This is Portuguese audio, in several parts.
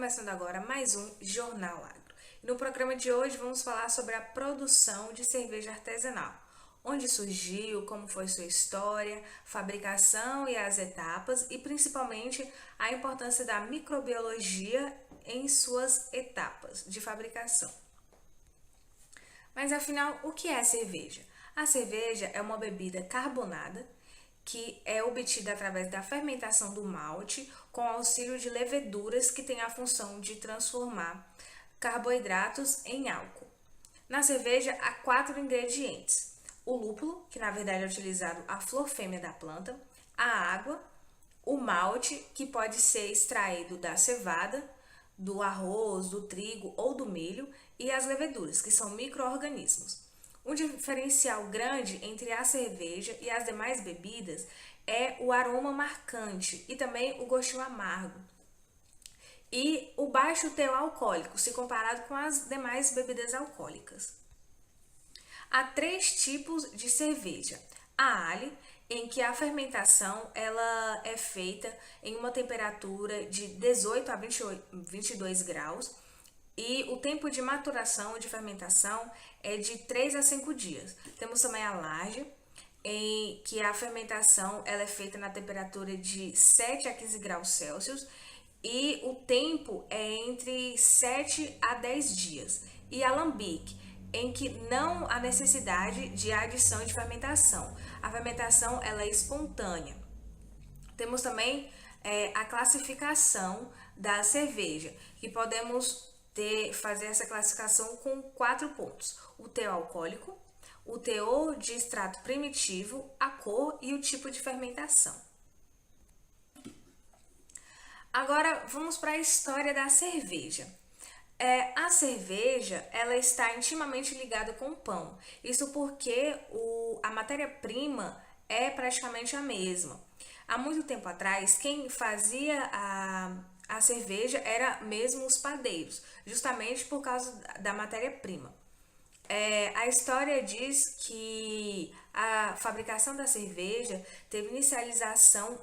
começando agora mais um Jornal Agro. No programa de hoje vamos falar sobre a produção de cerveja artesanal, onde surgiu, como foi sua história, fabricação e as etapas e principalmente a importância da microbiologia em suas etapas de fabricação. Mas afinal, o que é cerveja? A cerveja é uma bebida carbonada que é obtida através da fermentação do malte com auxílio de leveduras que têm a função de transformar carboidratos em álcool. Na cerveja há 4 ingredientes: o lúpulo, que na verdade é utilizado a flor fêmea da planta, a água, o malte, que pode ser extraído da cevada, do arroz, do trigo ou do milho, e as leveduras, que são micro-organismos. Um diferencial grande entre a cerveja e as demais bebidas é o aroma marcante e também o gostinho amargo. E o baixo teor alcoólico, se comparado com as demais bebidas alcoólicas. Há 3 tipos de cerveja. A ale, em que a fermentação ela é feita em uma temperatura de 18 a 22 graus, e o tempo de maturação de fermentação é de 3 a 5 dias. Temos também a lager, em que a fermentação ela é feita na temperatura de 7 a 15 graus Celsius e o tempo é entre 7 a 10 dias. E a lambic, em que não há necessidade de adição de fermentação. A fermentação ela é espontânea. Temos também a classificação da cerveja, que podemos fazer essa classificação com 4 pontos: o teor alcoólico, o teor de extrato primitivo, a cor e o tipo de fermentação. Agora vamos para a história da cerveja. A cerveja ela está intimamente ligada com o pão. Isso porque a matéria-prima é praticamente a mesma. Há muito tempo atrás, quem fazia a cerveja era mesmo os padeiros, justamente por causa da matéria-prima. A história diz que a fabricação da cerveja teve inicialização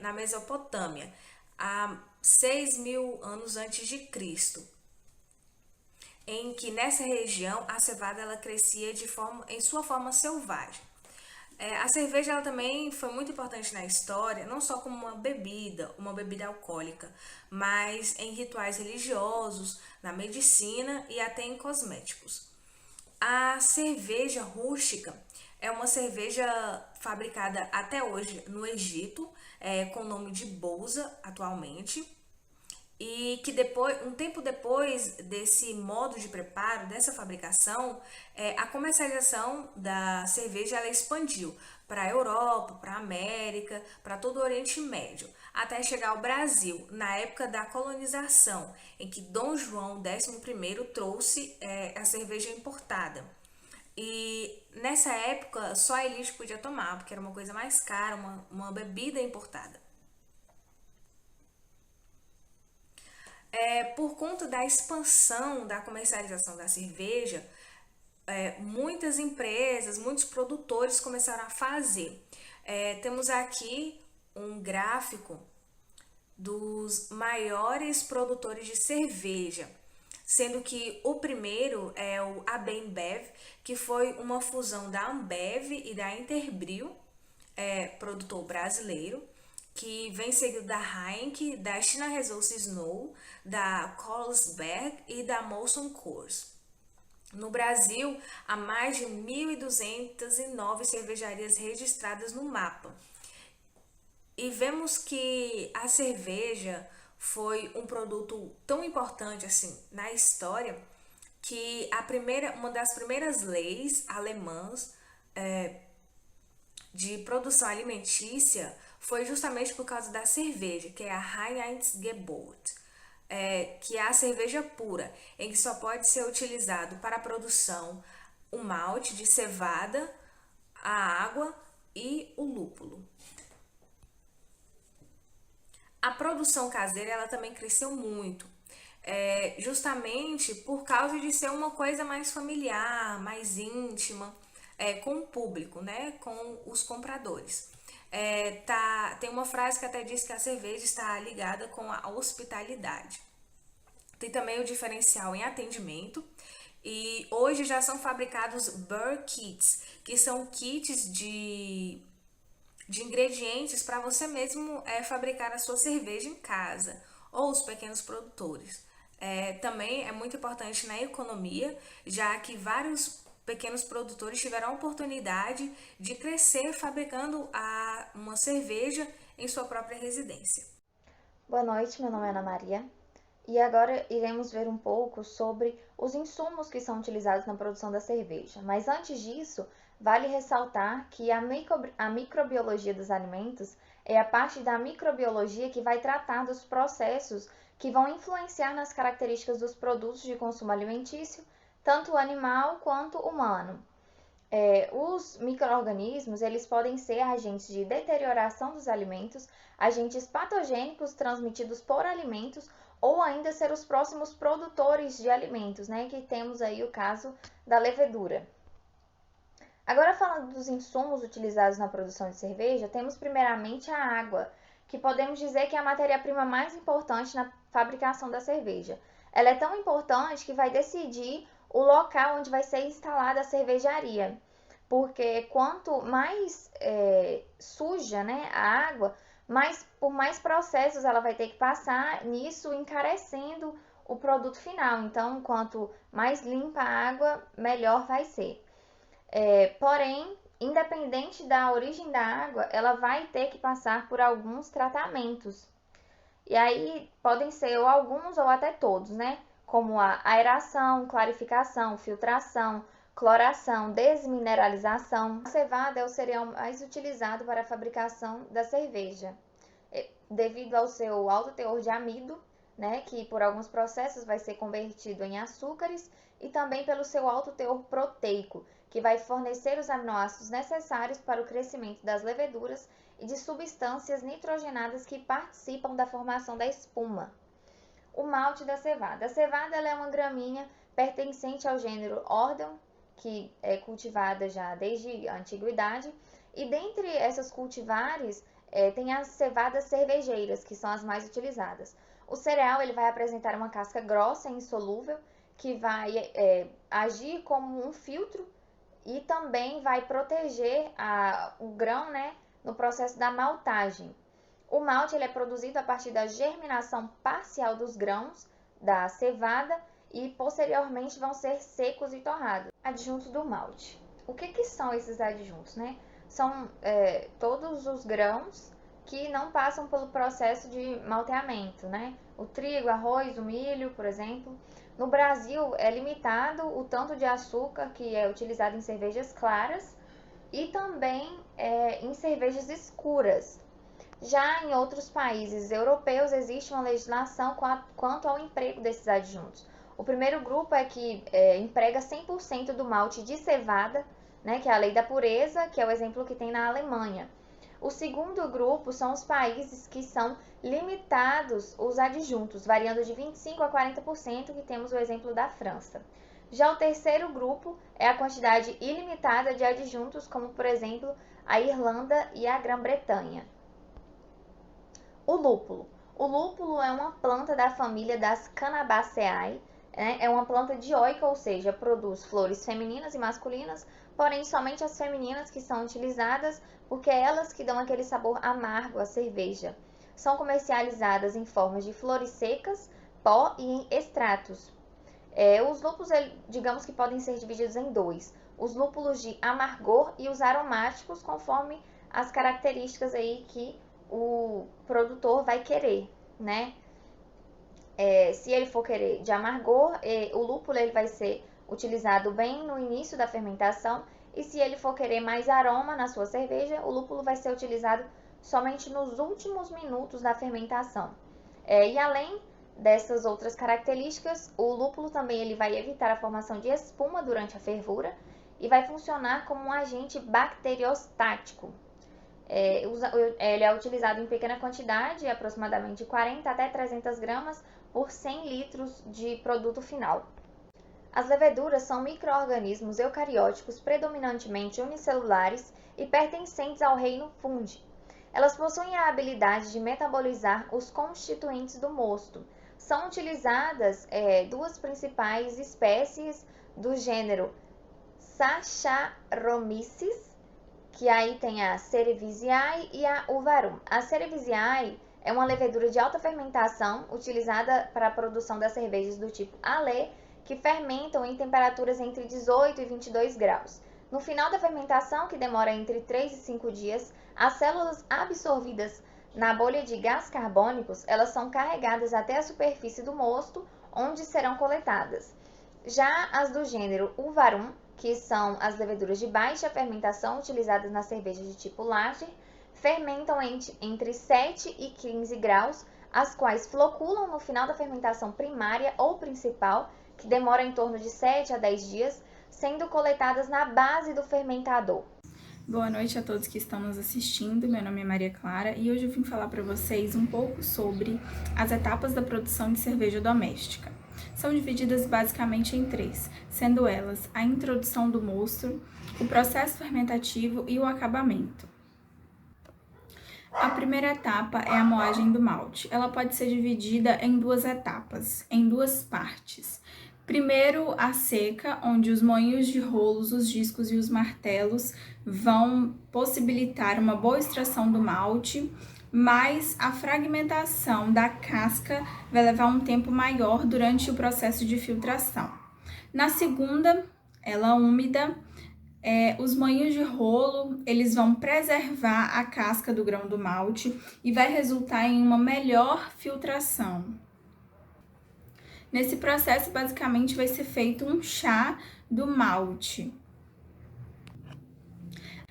na Mesopotâmia, há 6.000 anos antes de Cristo, em que nessa região a cevada ela crescia em sua forma selvagem. A cerveja ela também foi muito importante na história, não só como uma bebida alcoólica, mas em rituais religiosos, na medicina e até em cosméticos. A cerveja rústica é uma cerveja fabricada até hoje no Egito, com o nome de Bouza atualmente, e que um tempo depois desse modo de preparo, dessa fabricação, a comercialização da cerveja ela expandiu para a Europa, para a América, para todo o Oriente Médio, até chegar ao Brasil, na época da colonização, em que Dom João XI trouxe a cerveja importada. E nessa época só a elite podia tomar, porque era uma coisa mais cara, uma bebida importada. Por conta da expansão da comercialização da cerveja, muitas empresas, muitos produtores começaram a fazer. Temos aqui um gráfico dos maiores produtores de cerveja, sendo que o primeiro é o AB InBev, que foi uma fusão da Ambev e da Interbrew, produtor brasileiro, que vem seguido da Heineken, da China Resources Snow, da Carlsberg e da Molson Coors. No Brasil, há mais de 1.209 cervejarias registradas no mapa. E vemos que a cerveja foi um produto tão importante assim na história que uma das primeiras leis alemãs de produção alimentícia foi justamente por causa da cerveja, que é a Reinheitsgebot, que é a cerveja pura, em que só pode ser utilizado para a produção o malte de cevada, a água e o lúpulo. A produção caseira ela também cresceu muito, justamente por causa de ser uma coisa mais familiar, mais íntima, com o público, né, com os compradores. Tem uma frase que até diz que a cerveja está ligada com a hospitalidade. Tem também o diferencial em atendimento. E hoje já são fabricados Burr Kits, que são kits de ingredientes para você mesmo fabricar a sua cerveja em casa, ou os pequenos produtores. Também é muito importante na economia, já que vários pequenos produtores tiveram a oportunidade de crescer fabricando uma cerveja em sua própria residência. Boa noite, meu nome é Ana Maria e agora iremos ver um pouco sobre os insumos que são utilizados na produção da cerveja. Mas antes disso, vale ressaltar que a microbiologia dos alimentos é a parte da microbiologia que vai tratar dos processos que vão influenciar nas características dos produtos de consumo alimentício, tanto animal quanto humano. Os micro-organismos, eles podem ser agentes de deterioração dos alimentos, agentes patogênicos transmitidos por alimentos ou ainda ser os próximos produtores de alimentos, né? Que temos aí o caso da levedura. Agora falando dos insumos utilizados na produção de cerveja, temos primeiramente a água, que podemos dizer que é a matéria-prima mais importante na fabricação da cerveja. Ela é tão importante que vai decidir o local onde vai ser instalada a cervejaria, porque quanto mais suja, né, a água, por mais processos ela vai ter que passar, nisso encarecendo o produto final. Então, quanto mais limpa a água, melhor vai ser. Porém, independente da origem da água, ela vai ter que passar por alguns tratamentos. E aí podem ser ou alguns ou até todos, né? Como a aeração, clarificação, filtração, cloração, desmineralização. A cevada é o cereal mais utilizado para a fabricação da cerveja, devido ao seu alto teor de amido, né, que por alguns processos vai ser convertido em açúcares, e também pelo seu alto teor proteico, que vai fornecer os aminoácidos necessários para o crescimento das leveduras e de substâncias nitrogenadas que participam da formação da espuma. O malte da cevada. A cevada ela é uma gramínea pertencente ao gênero Hordeum, que é cultivada já desde a antiguidade, e dentre essas cultivares tem as cevadas cervejeiras, que são as mais utilizadas. O cereal ele vai apresentar uma casca grossa e insolúvel, que vai agir como um filtro e também vai proteger o grão, né, no processo da maltagem. O malte ele é produzido a partir da germinação parcial dos grãos da cevada e posteriormente vão ser secos e torrados. Adjuntos do malte. O que são esses adjuntos, né? São todos os grãos que não passam pelo processo de malteamento, né? O trigo, arroz, o milho, por exemplo. No Brasil é limitado o tanto de açúcar que é utilizado em cervejas claras e também em cervejas escuras. Já em outros países europeus existe uma legislação quanto ao emprego desses adjuntos. O primeiro grupo é que emprega 100% do malte de cevada, né, que é a lei da pureza, que é o exemplo que tem na Alemanha. O segundo grupo são os países que são limitados os adjuntos, variando de 25% a 40%, que temos o exemplo da França. Já o terceiro grupo é a quantidade ilimitada de adjuntos, como por exemplo a Irlanda e a Grã-Bretanha. O lúpulo. O lúpulo é uma planta da família das Cannabaceae, né? É uma planta dioica, ou seja, produz flores femininas e masculinas, porém somente as femininas que são utilizadas, porque é elas que dão aquele sabor amargo à cerveja. São comercializadas em formas de flores secas, pó e em extratos. Os lúpulos, digamos que podem ser divididos em dois: os lúpulos de amargor e os aromáticos, conforme as características aí que o produtor vai querer, né? Se ele for querer de amargor, o lúpulo ele vai ser utilizado bem no início da fermentação, e se ele for querer mais aroma na sua cerveja, o lúpulo vai ser utilizado somente nos últimos minutos da fermentação. E além dessas outras características, o lúpulo também ele vai evitar a formação de espuma durante a fervura e vai funcionar como um agente bacteriostático. Ele é utilizado em pequena quantidade, aproximadamente 40 até 300 gramas por 100 litros de produto final. As leveduras são micro-organismos eucarióticos predominantemente unicelulares e pertencentes ao reino Fungi. Elas possuem a habilidade de metabolizar os constituintes do mosto, são utilizadas duas principais espécies do gênero Saccharomyces, que aí tem a Cerevisiae e a Uvarum. A Cerevisiae é uma levedura de alta fermentação utilizada para a produção das cervejas do tipo Ale, que fermentam em temperaturas entre 18 e 22 graus. No final da fermentação, que demora entre 3 e 5 dias, as células absorvidas na bolha de gás carbônicos, elas são carregadas até a superfície do mosto, onde serão coletadas. Já as do gênero Uvarum, que são as leveduras de baixa fermentação utilizadas nas cervejas de tipo lager, fermentam entre 7 e 15 graus, as quais floculam no final da fermentação primária ou principal, que demora em torno de 7 a 10 dias, sendo coletadas na base do fermentador. Boa noite a todos que estão nos assistindo, meu nome é Maria Clara e hoje eu vim falar para vocês um pouco sobre as etapas da produção de cerveja doméstica. São divididas basicamente em 3, sendo elas a introdução do mosto, o processo fermentativo e o acabamento. A primeira etapa é a moagem do malte. Ela pode ser dividida em 2 etapas, em 2 partes. Primeiro, a seca, onde os moinhos de rolos, os discos e os martelos vão possibilitar uma boa extração do malte, mas a fragmentação da casca vai levar um tempo maior durante o processo de filtração. Na segunda, ela úmida, os moinhos de rolo, eles vão preservar a casca do grão do malte e vai resultar em uma melhor filtração. Nesse processo, basicamente, vai ser feito um chá do malte.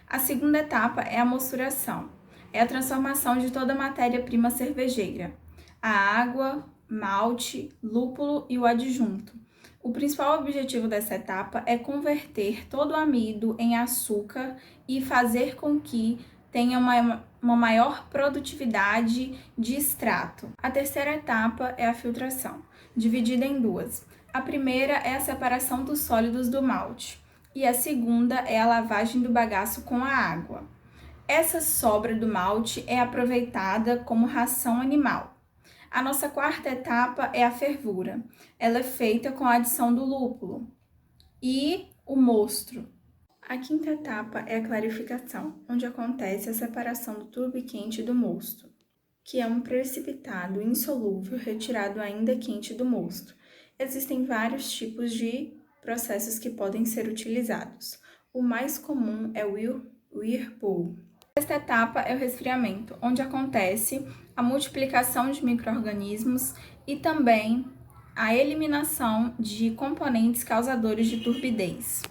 A segunda etapa é a mosturação. É a transformação de toda a matéria-prima cervejeira. A água, malte, lúpulo e o adjunto. O principal objetivo dessa etapa é converter todo o amido em açúcar e fazer com que tenha uma maior produtividade de extrato. A terceira etapa é a filtração, dividida em 2. A primeira é a separação dos sólidos do malte e a segunda é a lavagem do bagaço com a água. Essa sobra do malte é aproveitada como ração animal. A nossa quarta etapa é a fervura. Ela é feita com a adição do lúpulo e o mosto. A quinta etapa é a clarificação, onde acontece a separação do turbo quente do mosto, que é um precipitado insolúvel retirado ainda quente do mosto. Existem vários tipos de processos que podem ser utilizados. O mais comum é o Whirlpool. Esta etapa é o resfriamento, onde acontece a multiplicação de micro-organismos e também a eliminação de componentes causadores de turbidez.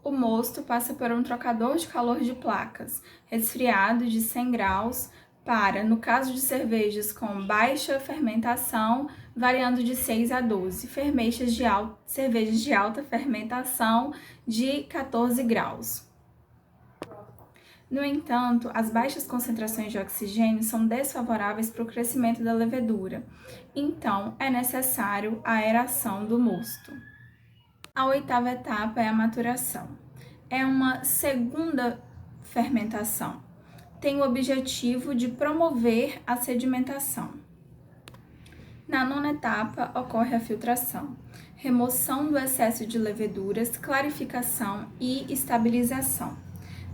O mosto passa por um trocador de calor de placas, resfriado de 100 graus para, no caso de cervejas com baixa fermentação, variando de 6 a 12, cervejas de alta fermentação de 14 graus. No entanto, as baixas concentrações de oxigênio são desfavoráveis para o crescimento da levedura, então é necessário a aeração do mosto. A oitava etapa é a maturação. É uma segunda fermentação. Tem o objetivo de promover a sedimentação. Na nona etapa ocorre a filtração, remoção do excesso de leveduras, clarificação e estabilização.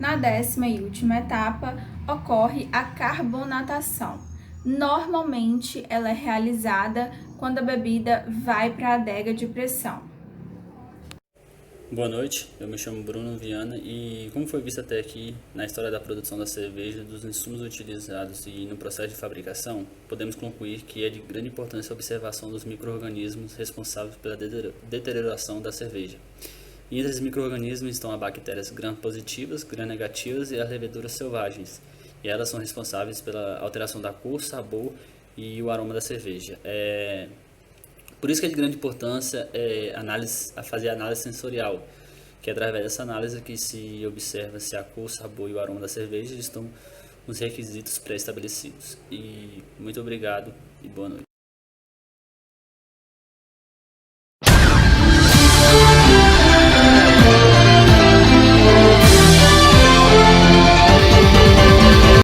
Na 10ª e última etapa ocorre a carbonatação. Normalmente ela é realizada quando a bebida vai para a adega de pressão. Boa noite, eu me chamo Bruno Viana e, como foi visto até aqui na história da produção da cerveja, dos insumos utilizados e no processo de fabricação, podemos concluir que é de grande importância a observação dos micro-organismos responsáveis pela deterioração da cerveja. E entre esses micro-organismos estão as bactérias gram-positivas, gram-negativas e as leveduras selvagens, e elas são responsáveis pela alteração da cor, sabor e o aroma da cerveja. Por isso que é de grande importância fazer a análise sensorial, que é através dessa análise que se observa se a cor, o sabor e o aroma da cerveja estão nos requisitos pré-estabelecidos. E muito obrigado e boa noite.